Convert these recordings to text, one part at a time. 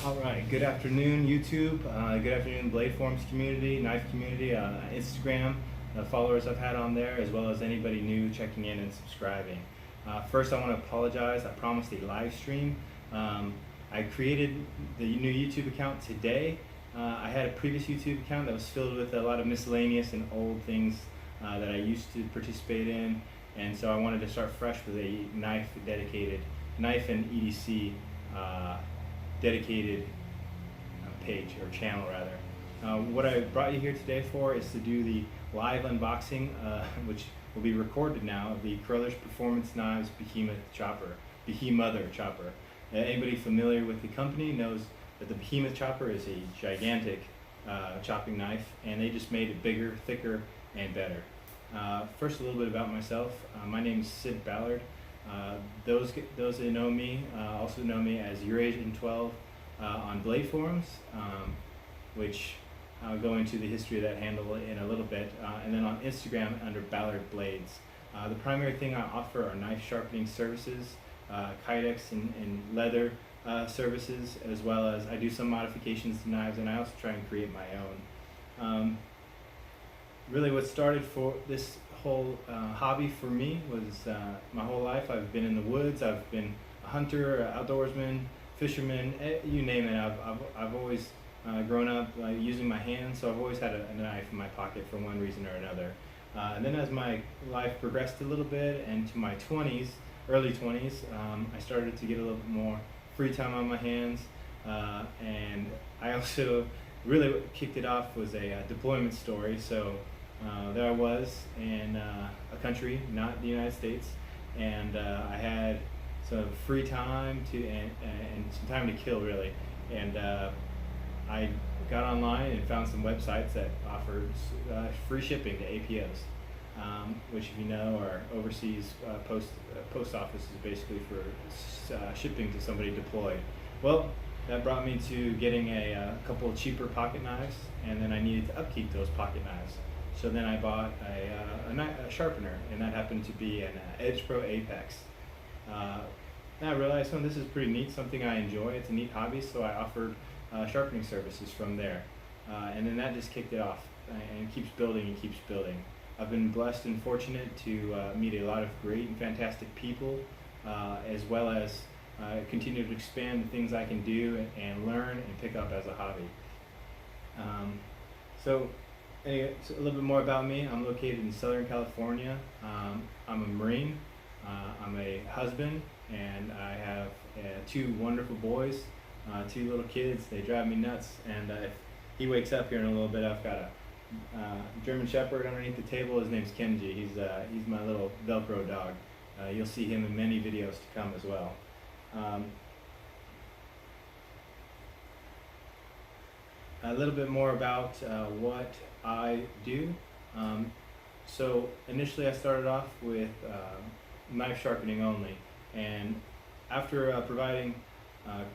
All right, good afternoon YouTube, good afternoon Blade Forms community, knife community, Instagram, followers I've had on there, as well as anybody new checking in and subscribing. First I want to apologize, I promised a live stream. I created the new YouTube account today. I had a previous YouTube account that was filled with a lot of miscellaneous and old things that I used to participate in, and so I wanted to start fresh with a knife and EDC dedicated page or channel rather. What I brought you here today for is to do the live unboxing, which will be recorded now, of the Carothers Performance Knives Behemother chopper. Anybody familiar with the company knows that the Behemoth chopper is a gigantic chopping knife, and they just made it bigger, thicker, and better. First, a little bit about myself. My name is Sid Ballard. Those that know me also know me as Eurasian12 on Blade Forums, which I'll go into the history of that handle in a little bit, and then on Instagram under Ballard Blades. The primary thing I offer are knife sharpening services, kydex and leather services, as well as I do some modifications to knives, and I also try and create my own. Really what started for this whole hobby for me was my whole life I've been in the woods. I've been a hunter, outdoorsman, fisherman, you name it. I've always grown up using my hands, so I've always had a knife in my pocket for one reason or another. And then as my life progressed a little bit and to my 20s, early 20s, I started to get a little bit more free time on my hands, and I also really what kicked it off was a deployment story. So there I was in a country, not the United States, and I had some free time and some time to kill really, and I got online and found some websites that offered free shipping to APOs, which if you know are overseas post offices basically for shipping to somebody deployed. Well, that brought me to getting a couple of cheaper pocket knives, and then I needed to upkeep those pocket knives. So then I bought a sharpener, and that happened to be an Edge Pro Apex. And I realized, oh, this is pretty neat, something I enjoy, it's a neat hobby, so I offered sharpening services from there. And then that just kicked it off, and it keeps building and keeps building. I've been blessed and fortunate to meet a lot of great and fantastic people, as well as continue to expand the things I can do and learn and pick up as a hobby. So a little bit more about me. I'm located in Southern California. I'm a Marine, I'm a husband, and I have two wonderful boys, two little kids. They drive me nuts, and if he wakes up here in a little bit, I've got a German Shepherd underneath the table. His name's Kenji. He's my little Velcro dog. You'll see him in many videos to come as well. A little bit more about what I do. So initially I started off with knife sharpening only, and after providing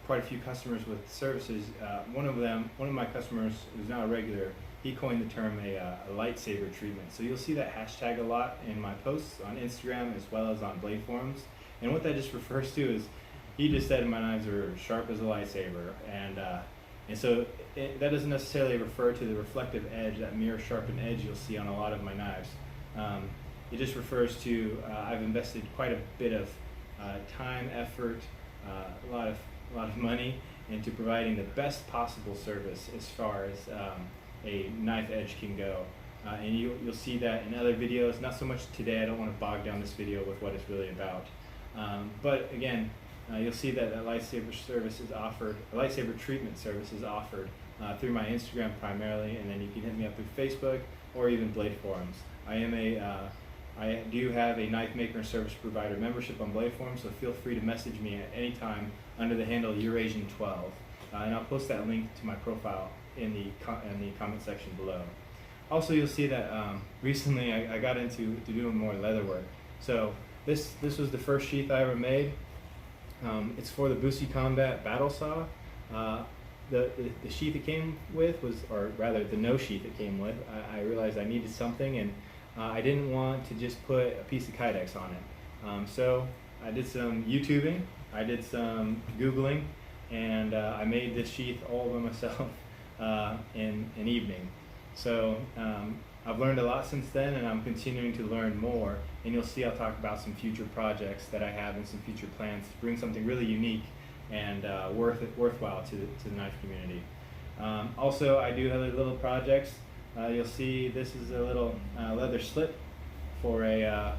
quite a few customers with services, one of my customers, who's now a regular, he coined the term a lightsaber treatment. So you'll see that hashtag a lot in my posts on Instagram as well as on Blade Forums, and what that just refers to is he just said my knives are sharp as a lightsaber, and so that doesn't necessarily refer to the reflective edge, that mirror sharpened edge you'll see on a lot of my knives. It just refers to I've invested quite a bit of time, effort, a lot of money into providing the best possible service as far as a knife edge can go. And you'll see that in other videos, not so much today. I don't want to bog down this video with what it's really about. But again, you'll see that a lightsaber service is offered, a lightsaber treatment service is offered through my Instagram primarily, and then you can hit me up through Facebook or even Blade Forums. I do have a knife maker and service provider membership on Blade Forums, so feel free to message me at any time under the handle Eurasian12, and I'll post that link to my profile in the comment section below. Also, you'll see that recently I got into doing more leather work. So this was the first sheath I ever made. It's for the Busi Combat Battle Saw. The sheath it came with was, or rather the no sheath it came with, I realized I needed something, and I didn't want to just put a piece of kydex on it. So I did some YouTubing, I did some Googling, and I made this sheath all by myself in an evening. So I've learned a lot since then, and I'm continuing to learn more, and you'll see I'll talk about some future projects that I have and some future plans to bring something really unique and worthwhile to the knife community. Also, I do other little projects. You'll see this is a little leather slip for a,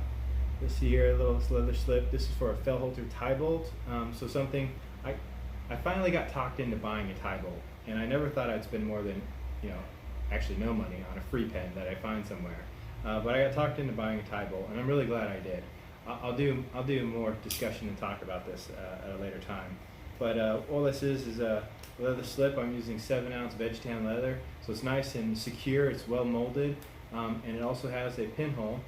you'll see here a little leather slip. This is for a Fellholter tie bolt. So something, I finally got talked into buying a tie bolt, and I never thought I'd spend more than, actually no money on a free pen that I find somewhere. But I got talked into buying a tie bolt, and I'm really glad I did. I'll do more discussion and talk about this at a later time. But all this is a leather slip. I'm using 7-ounce veg tan leather, so it's nice and secure. It's well molded, and it also has a pinhole,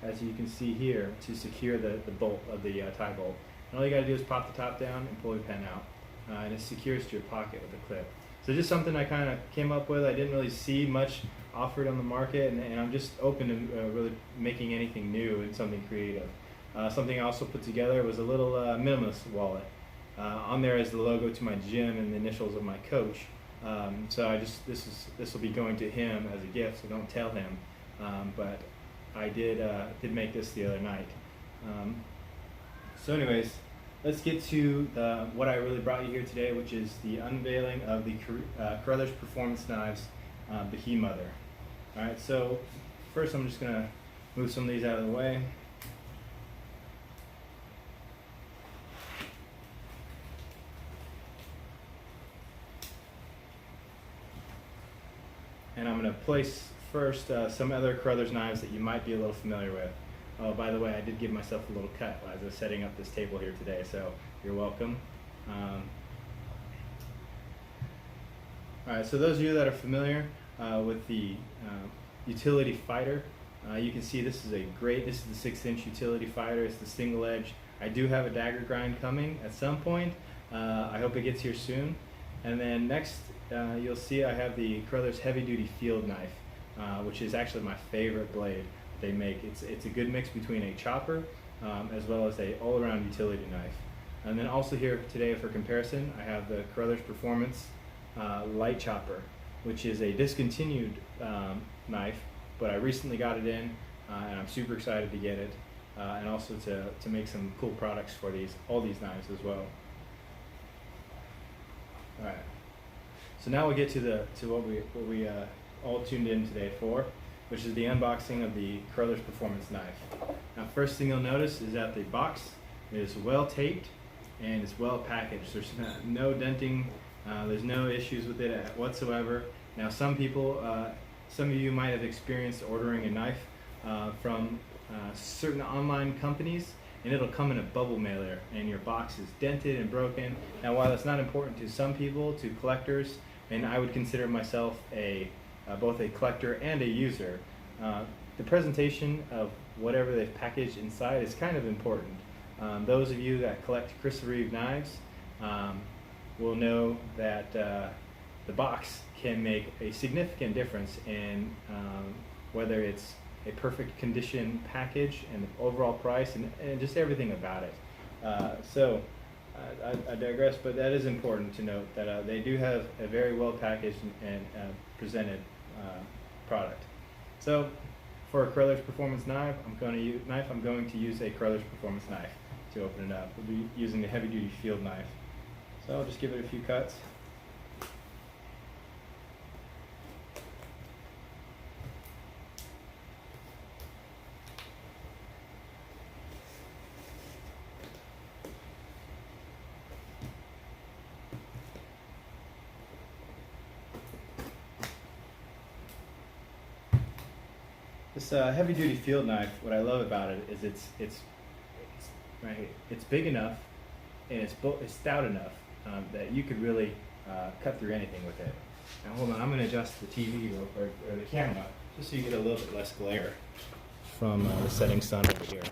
as you can see here, to secure the bolt of the tie bolt. And all you got to do is pop the top down and pull your pen out, and it secures to your pocket with a clip. So just something I kind of came up with. I didn't really see much offered on the market, and I'm just open to really making anything new and something creative. Something I also put together was a little minimalist wallet. On there is the logo to my gym and the initials of my coach. So this will be going to him as a gift, so don't tell him. But I did make this the other night. So anyways, let's get to what I really brought you here today, which is the unveiling of the Carothers Performance Knives Behemother. All right, so first I'm just gonna move some of these out of the way. And I'm going to place first some other Carothers knives that you might be a little familiar with. Oh, by the way, I did give myself a little cut as I was setting up this table here today, so you're welcome. All right, so those of you that are familiar with the utility fighter, you can see this is this is the 6-inch utility fighter. It's the single edge. I do have a dagger grind coming at some point. I hope it gets here soon. And then next, you'll see I have the Carothers heavy duty field knife, which is actually my favorite blade they make. It's a good mix between a chopper as well as a all-around utility knife. And then also here today for comparison, I have the Carothers Performance light chopper, which is a discontinued knife, but I recently got it in, and I'm super excited to get it, and also to make some cool products for all these knives as well. All right. So now we get to what we all tuned in today for, which is the unboxing of the Carothers Performance knife. Now, first thing you'll notice is that the box is well taped and it's well packaged. There's no denting. There's no issues with it whatsoever. Now, some of you might have experienced ordering a knife from certain online companies, and it'll come in a bubble mailer, and your box is dented and broken. Now, while that's not important to some people, to collectors, and I would consider myself both a collector and a user, the presentation of whatever they've packaged inside is kind of important. Those of you that collect Christopher Reeve knives will know that the box can make a significant difference in whether it's a perfect condition package and the overall price and just everything about it. I digress, but that is important to note that they do have a very well packaged and presented product. So for a Carothers Performance knife, I'm going to use a Carothers Performance knife to open it up. We'll be using the heavy duty field knife. So I'll just give it a few cuts. This heavy-duty field knife, what I love about it is it's right here. It's big enough and it's stout enough that you could really cut through anything with it. Now hold on, I'm going to adjust the TV or the camera just so you get a little bit less glare from the setting sun over here.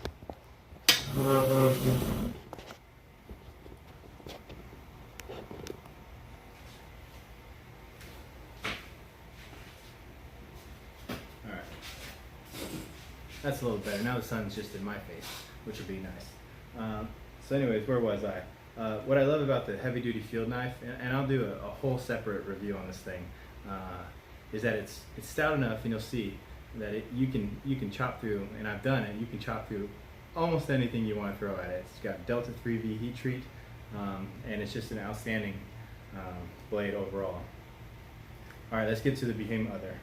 That's a little better. Now the sun's just in my face, which would be nice. So anyways, where was I? What I love about the heavy duty field knife, and I'll do a whole separate review on this thing, is that it's stout enough, and you'll see that you can chop through, and I've done it, you can chop through almost anything you want to throw at it. It's got Delta 3V heat treat, and it's just an outstanding blade overall. Alright, let's get to the Behemother.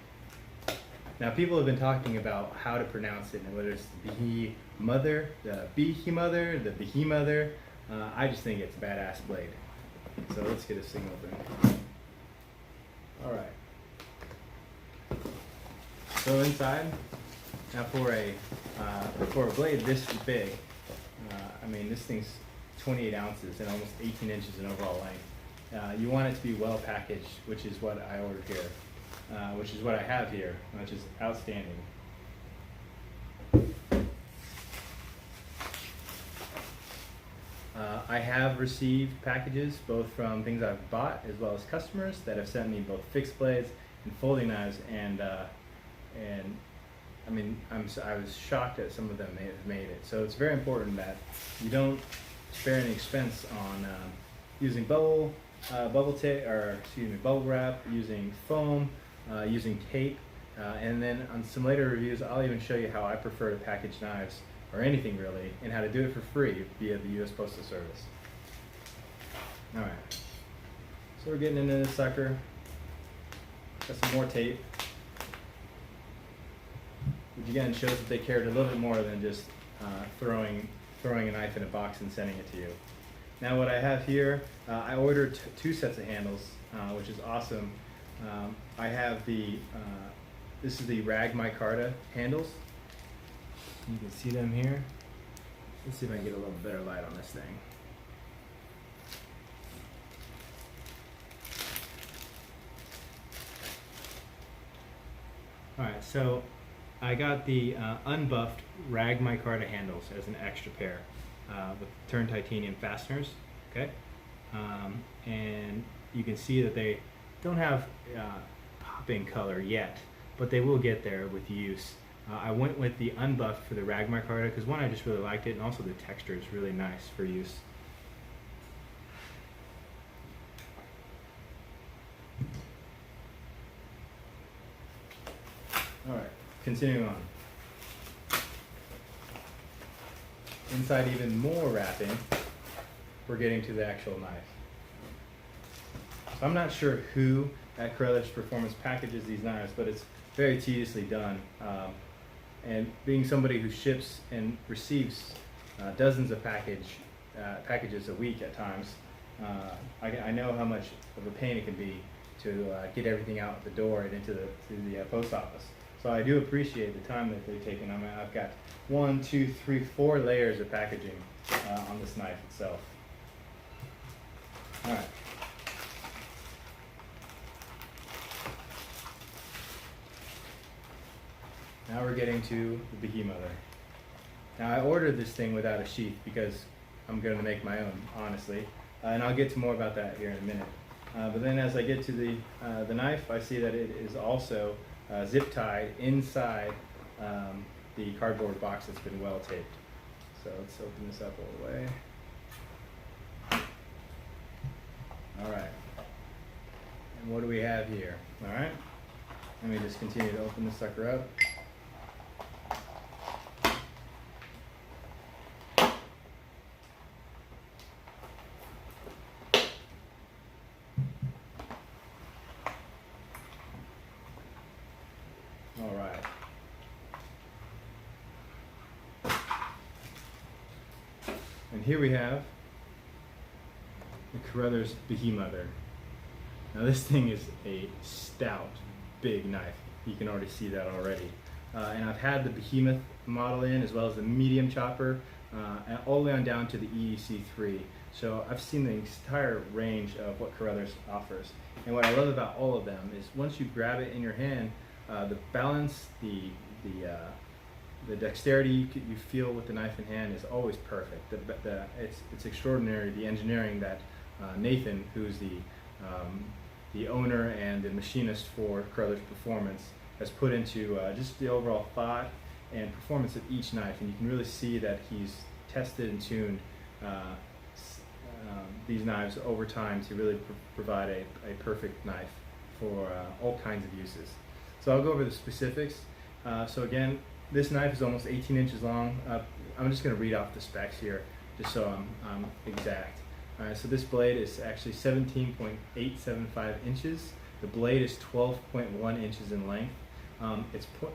Now, people have been talking about how to pronounce it, and whether it's the Behemother, the Behemother, the Behemother. I just think it's a badass blade. So let's get this thing open. Alright. So inside, now for a blade this big, I mean, this thing's 28 ounces and almost 18 inches in overall length. You want it to be well packaged, which is what I ordered here, which is what I have here, which is outstanding. I have received packages both from things I've bought as well as customers that have sent me both fixed blades and folding knives, and I mean, I was shocked at some of them they have made it. So it's very important that you don't spare any expense on using bubble wrap, using foam, using tape, and then on some later reviews I'll even show you how I prefer to package knives, or anything really, and how to do it for free via the US Postal Service. Alright, so we're getting into this sucker. Got some more tape, which again shows that they cared a little bit more than just throwing a knife in a box and sending it to you. Now what I have here, I ordered two sets of handles, which is awesome. I have this is the rag micarta handles. You can see them here. Let's see if I can get a little better light on this thing. Alright, so I got the unbuffed rag micarta handles as an extra pair with turned titanium fasteners, okay? And you can see that they don't have popping color yet, but they will get there with use. I went with the unbuffed for the rag micarta because, one, I just really liked it, and also the texture is really nice for use. Alright, continuing on. Inside even more wrapping, we're getting to the actual knife. So I'm not sure who at Carothers Performance packages these knives, but it's very tediously done. And being somebody who ships and receives dozens of packages a week at times, I know how much of a pain it can be to get everything out the door and into the post office. So I do appreciate the time that they've taken. I mean, I've got 1, 2, 3, 4 layers of packaging on this knife itself. All right. Now we're getting to the Behemother. Now I ordered this thing without a sheath because I'm going to make my own, honestly, and I'll get to more about that here in a minute. But then as I get to the knife, I see that it is also zip tied inside the cardboard box that's been well taped. So let's open this up all the way. All right. And what do we have here? All right. Let me just continue to open this sucker up. All right. And here we have the Carothers Behemother. Now this thing is a stout, big knife. You can already see that already. And I've had the Behemoth model in, as well as the medium chopper, and all the way on down to the EDC3. So I've seen the entire range of what Carothers offers. And what I love about all of them is once you grab it in your hand, the balance, the dexterity you feel with the knife in hand is always perfect. It's extraordinary, the engineering that Nathan, who's the owner and the machinist for Carothers Performance, has put into just the overall thought and performance of each knife. And you can really see that he's tested and tuned these knives over time to really provide a perfect knife for all kinds of uses. So I'll go over the specifics. So again, this knife is almost 18 inches long. I'm just going to read off the specs here just so I'm exact. So this blade is actually 17.875 inches. The blade is 12.1 inches in length.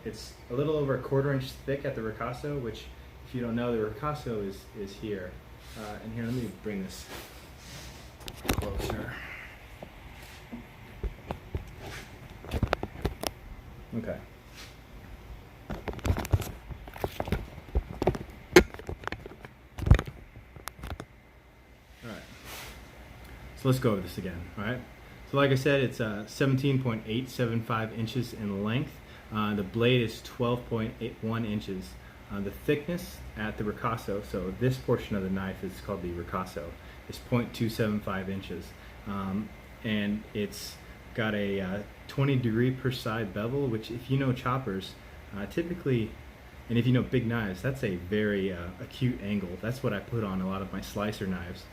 It's a little over a 1/4 inch thick at the ricasso, which, if you don't know, the ricasso is here. And here, let me bring this closer. Okay. Alright. So let's go over this again, alright? So like I said, it's 17.875 inches in length. The blade is 12.81 inches. The thickness at the ricasso, so this portion of the knife is called the ricasso, is 0.275 inches. And it's got a 20 degree per side bevel, which, if you know choppers, typically, and if you know big knives, that's a very acute angle. That's what I put on a lot of my slicer knives.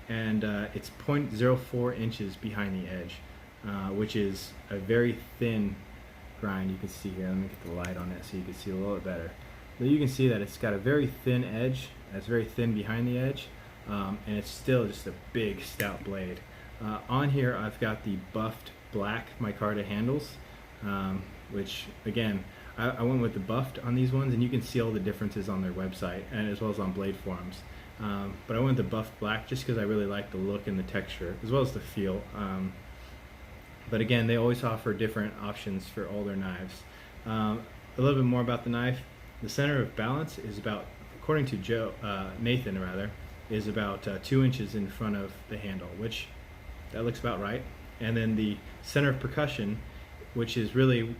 It's 0.04 inches behind the edge, which is a very thin grind. You can see here, let me get the light on it so you can see a little bit better. But you can see that it's got a very thin edge, it's very thin behind the edge, and it's still just a big stout blade. On here I've got the buffed black micarta handles, which again, I went with the buffed on these ones, and you can see all the differences on their website and as well as on blade forums. But I went with the buffed black just because I really like the look and the texture as well as the feel. But again, they always offer different options for all their knives. A little bit more about the knife. The center of balance is about, according to Nathan rather, is about 2 inches in front of the handle, which that looks about right. And then the center of percussion, which is really,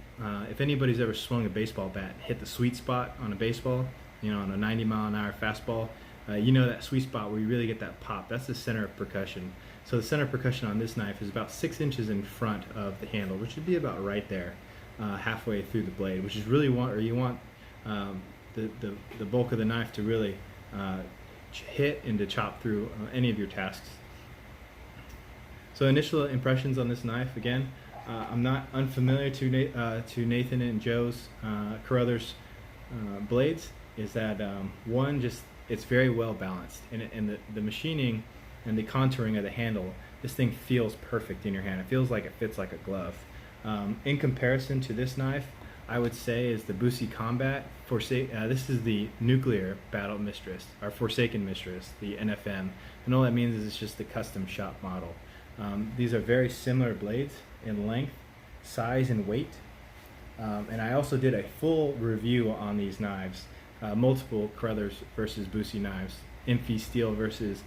if anybody's ever swung a baseball bat, hit the sweet spot on a baseball, you know, on a 90-mile-an-hour fastball, you know that sweet spot where you really get that pop. That's the center of percussion. So the center of percussion on this knife is about 6 inches in front of the handle, which would be about right there, halfway through the blade, which is really you want the bulk of the knife to really hit and to chop through any of your tasks. So initial impressions on this knife, again, I'm not unfamiliar to Nathan and Joe's Carothers blades. Is that one, just it's very well balanced, and the machining and the contouring of the handle, this thing feels perfect in your hand. It feels like it fits like a glove. In comparison to this knife, I would say is the Busi Combat. This is the Nuclear Battle Mistress, or Forsaken Mistress, the NFM, and all that means is it's just the custom shop model. These are very similar blades in length, size, and weight. And I also did a full review on these knives, multiple Carothers versus Busi knives, Infi steel versus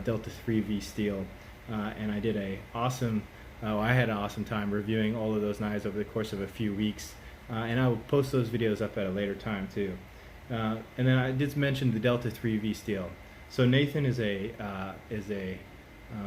Delta 3V steel, and I did I had an awesome time reviewing all of those knives over the course of a few weeks, and I will post those videos up at a later time too. And then I did mention the Delta 3V steel. So Nathan is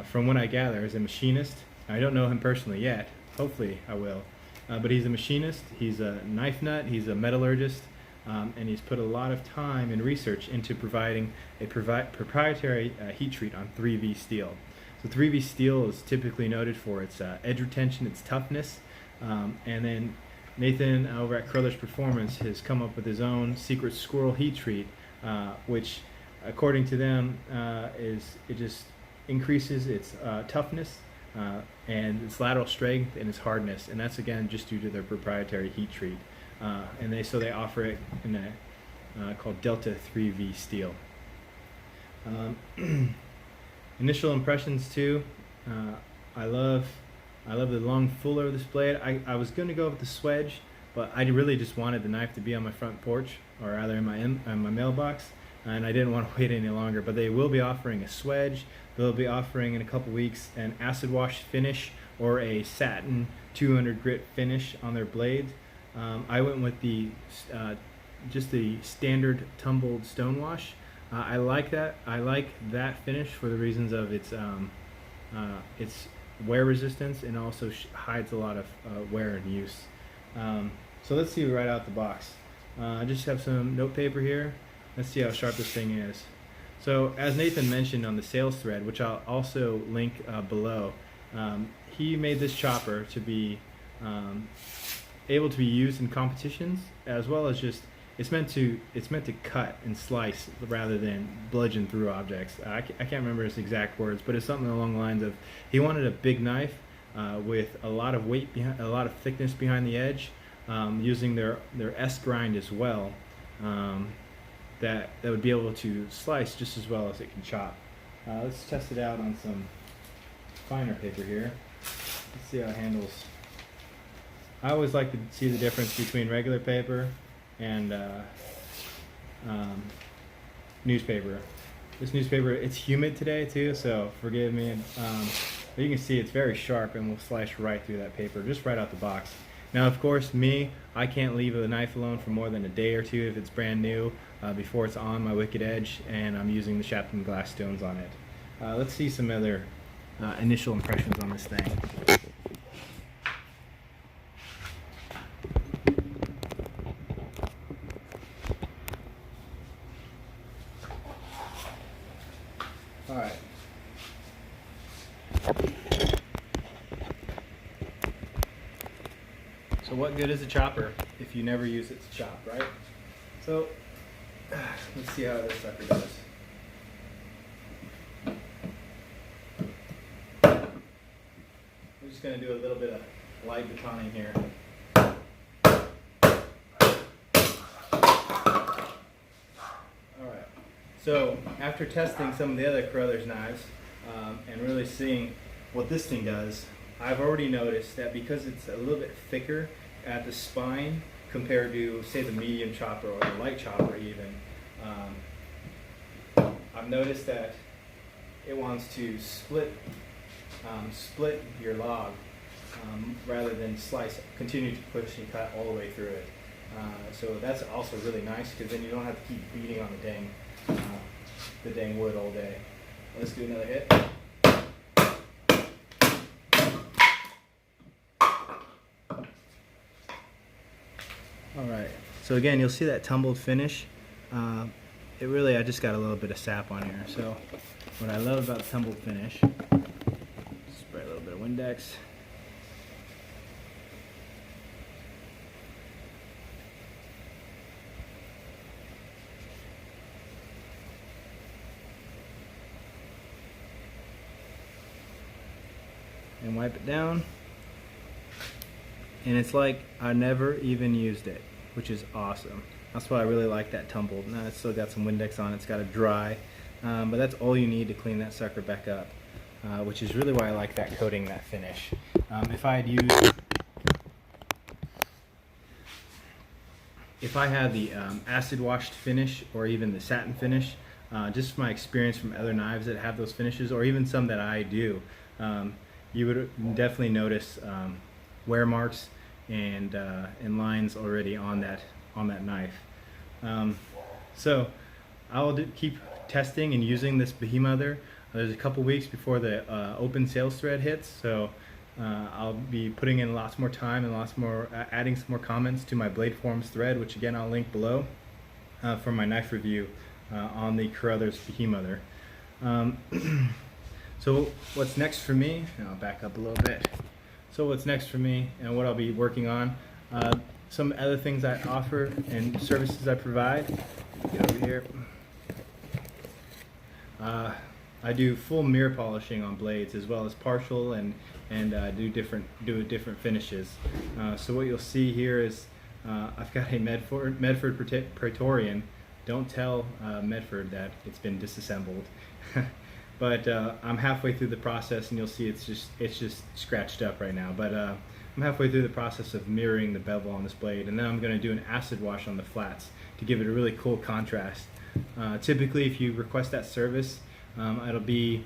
from what I gather, is a machinist. I don't know him personally yet. Hopefully I will. But he's a machinist, he's a knife nut, he's a metallurgist, and he's put a lot of time and research into providing a proprietary heat treat on 3V steel. So 3V steel is typically noted for its edge retention, its toughness, and then Nathan over at Carothers Performance has come up with his own secret squirrel heat treat, which according to them it just increases its toughness and its lateral strength and its hardness, and that's again just due to their proprietary heat treat. And they offer it in a called Delta 3V steel. Initial impressions too. I love the long fuller of this blade. I was going to go with the swedge, but I really just wanted the knife to be on my front porch, or rather in my mailbox, and I didn't want to wait any longer. But they will be offering a swedge. They'll be offering in a couple weeks an acid wash finish or a satin 200 grit finish on their blades. I went with just the standard tumbled stonewash. I like that. I like that finish for the reasons of its wear resistance, and also hides a lot of wear and use. So let's see right out the box. I just have some note paper here. Let's see how sharp this thing is. So as Nathan mentioned on the sales thread, which I'll also link below, he made this chopper to be able to be used in competitions, as well as just it's meant to cut and slice rather than bludgeon through objects. I can't remember his exact words, but it's something along the lines of he wanted a big knife with a lot of weight behind, a lot of thickness behind the edge, using their S grind as well. That would be able to slice just as well as it can chop. Let's test it out on some finer paper here. Let's see how it handles. I always like to see the difference between regular paper and newspaper. This newspaper, it's humid today too, so forgive me. But you can see it's very sharp and will slice right through that paper, just right out the box. Now, of course, I can't leave a knife alone for more than a day or two if it's brand new, before it's on my wicked edge and I'm using the Shapton glass stones on it. Let's see some other initial impressions on this thing. Alright. So what good is a chopper if you never use it to chop, right? So let's see how this sucker does. We're just going to do a little bit of light batoning here. Alright, so after testing some of the other Carothers knives and really seeing what this thing does, I've already noticed that because it's a little bit thicker at the spine compared to, say, the medium chopper or the light chopper even, I've noticed that it wants to split your log rather than continue to push and cut all the way through it. So that's also really nice because then you don't have to keep beating on the dang wood all day. Let's do another hit. Alright, so again, you'll see that tumbled finish. I just got a little bit of sap on here. So what I love about the tumbled finish, spray a little bit of Windex. And wipe it down. And it's like I never even used it, which is awesome. That's why I really like that tumbled. Now it's still got some Windex on it, it's got to dry, but that's all you need to clean that sucker back up, which is really why I like that coating, that finish. If I had the acid washed finish or even the satin finish, just my experience from other knives that have those finishes, or even some that I do, you would definitely notice wear marks and lines already on that knife. So I'll keep testing and using this Behemother. There's a couple weeks before the open sales thread hits, so I'll be putting in lots more time and adding some more comments to my blade forms thread, which again I'll link below for my knife review on the Carothers Behemother. So what's next for me, and I'll back up a little bit. So what's next for me and what I'll be working on, some other things I offer and services I provide. Get over here. I do full mirror polishing on blades as well as partial and do different finishes. So what you'll see here is I've got a Medford Praetorian. Don't tell Medford that it's been disassembled. But I'm halfway through the process, and you'll see it's just scratched up right now. But I'm halfway through the process of mirroring the bevel on this blade, and then I'm going to do an acid wash on the flats to give it a really cool contrast. Typically, if you request that service, it'll be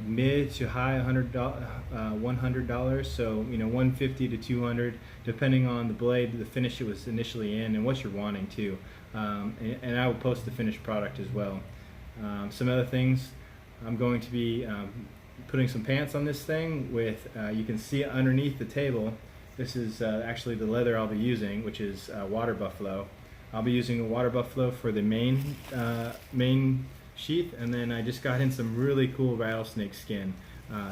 mid to high $100. So $150 to $200, depending on the blade, the finish it was initially in, and what you're wanting to. And I will post the finished product as well. Some other things. I'm going to be putting some pants on this thing with, you can see underneath the table, this is actually the leather I'll be using, which is water buffalo. I'll be using a water buffalo for the main sheath, and then I just got in some really cool rattlesnake skin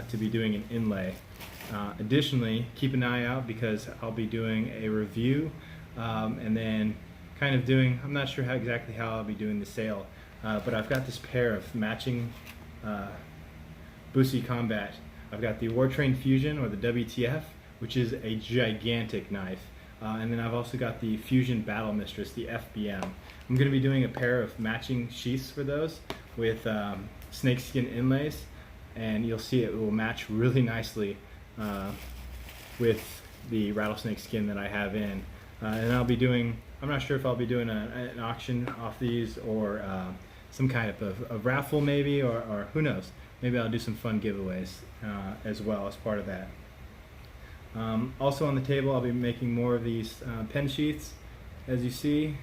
to be doing an inlay. Additionally, keep an eye out because I'll be doing a review and then kind of doing, I'm not sure exactly how I'll be doing the sale, but I've got this pair of matching Boosie Combat. I've got the War Train Fusion, or the WTF, which is a gigantic knife. And then I've also got the Fusion Battle Mistress, the FBM. I'm going to be doing a pair of matching sheaths for those with snakeskin inlays, and you'll see it will match really nicely with the rattlesnake skin that I have in. And I'll be doing, I'm not sure if I'll be doing an auction off these, or some kind of a raffle maybe, or who knows. Maybe I'll do some fun giveaways as well as part of that. Also on the table, I'll be making more of these pen sheaths. As you see,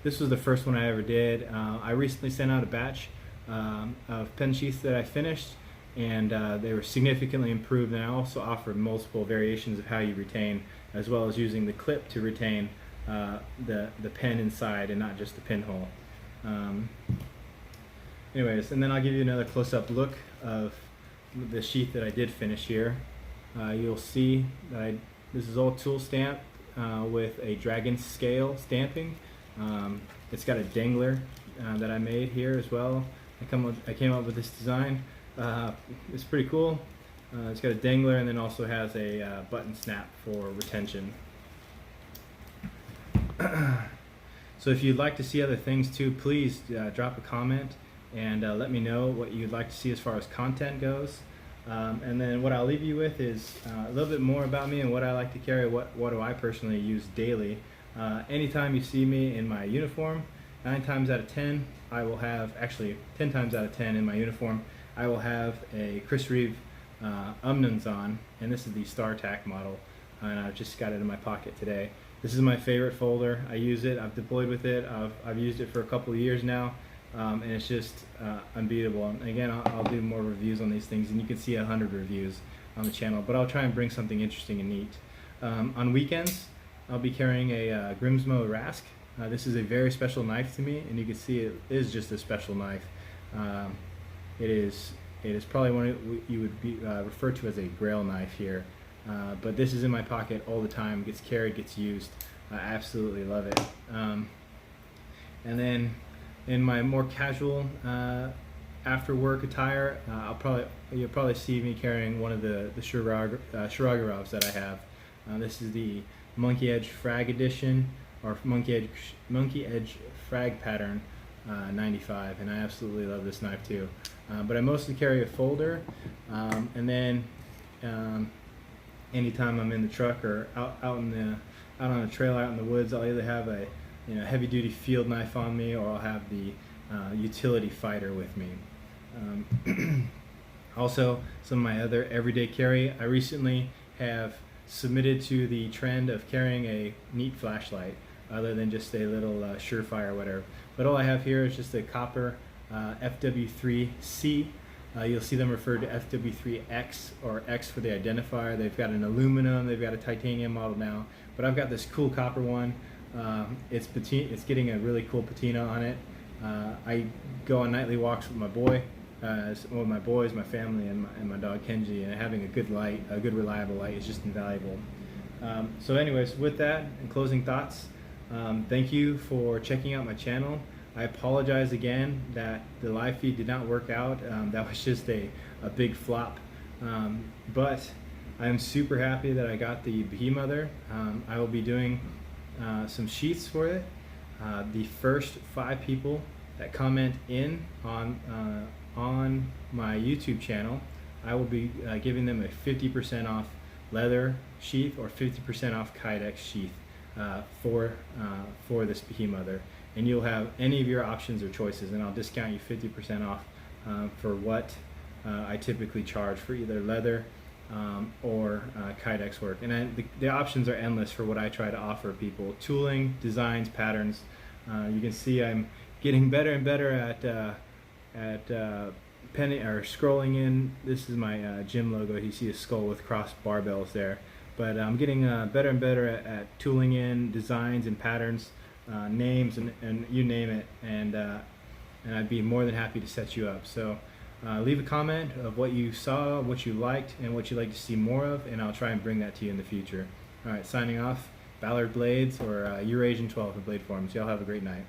this was the first one I ever did. I recently sent out a batch of pen sheaths that I finished, and they were significantly improved, and I also offer multiple variations of how you retain, as well as using the clip to retain the pen inside and not just the pinhole. Anyways, and then I'll give you another close-up look of the sheath that I did finish here. You'll see that this is all tool stamped with a dragon scale stamping. It's got a dangler that I made here as well. I came up with this design. It's pretty cool. It's got a dangler, and then also has a button snap for retention. So if you'd like to see other things too, please drop a comment and let me know what you'd like to see as far as content goes. And then what I'll leave you with is a little bit more about me and what I like to carry, what do I personally use daily. Anytime you see me in my uniform, 9 times out of 10, I will have, actually 10 times out of 10 in my uniform, I will have a Chris Reeve Umnans on, and this is the StarTac model, and I've just got it in my pocket today. This is my favorite folder. I use it, I've deployed with it, I've used it for a couple of years now. And it's just unbeatable. And again, I'll do more reviews on these things, and you can see 100 reviews on the channel, but I'll try and bring something interesting and neat. On weekends, I'll be carrying a Grimsmo Rask. This is a very special knife to me, and you can see it is just a special knife. It is probably one you would be referred to as a grail knife here, but this is in my pocket all the time, gets carried, gets used. I absolutely love it. And then in my more casual after work attire, you'll probably see me carrying one of the Shiragorovs that I have. This is the Monkey Edge Frag Edition, or Monkey Edge Frag Pattern 95, and I absolutely love this knife too. But I mostly carry a folder, and then anytime I'm in the truck or out on the trail, out in the woods, I'll either have a heavy-duty field knife on me, or I'll have the utility fighter with me. Also, some of my other everyday carry, I recently have submitted to the trend of carrying a neat flashlight, other than just a little Surefire or whatever. But all I have here is just a copper FW3C. You'll see them referred to FW3X, or X for the identifier. They've got an aluminum, they've got a titanium model now, but I've got this cool copper one. It's getting a really cool patina on it. I go on nightly walks with my boy, with my boys, my family, and my dog Kenji, and having a good light, a good reliable light, is just invaluable. So anyways, with that, in closing thoughts, thank you for checking out my channel. I apologize again that the live feed did not work out. That was just a big flop. But I'm super happy that I got the Behemother. I will be doing some sheaths for it. The first 5 people that comment in on my YouTube channel, I will be giving them a 50% off leather sheath, or 50% off Kydex sheath for this Behemother. And you'll have any of your options or choices, and I'll discount you 50% off for what I typically charge for either leather or Kydex work. And the options are endless for what I try to offer people: tooling, designs, patterns. You can see I'm getting better and better at penning or scrolling in. This is my gym logo. You see a skull with crossed barbells there. But I'm getting better and better at tooling in designs and patterns, names, and you name it. And and I'd be more than happy to set you up. So leave a comment of what you saw, what you liked, and what you'd like to see more of, and I'll try and bring that to you in the future. All right, signing off, Ballard Blades, or Eurasian 12 for Blade Forms. Y'all have a great night.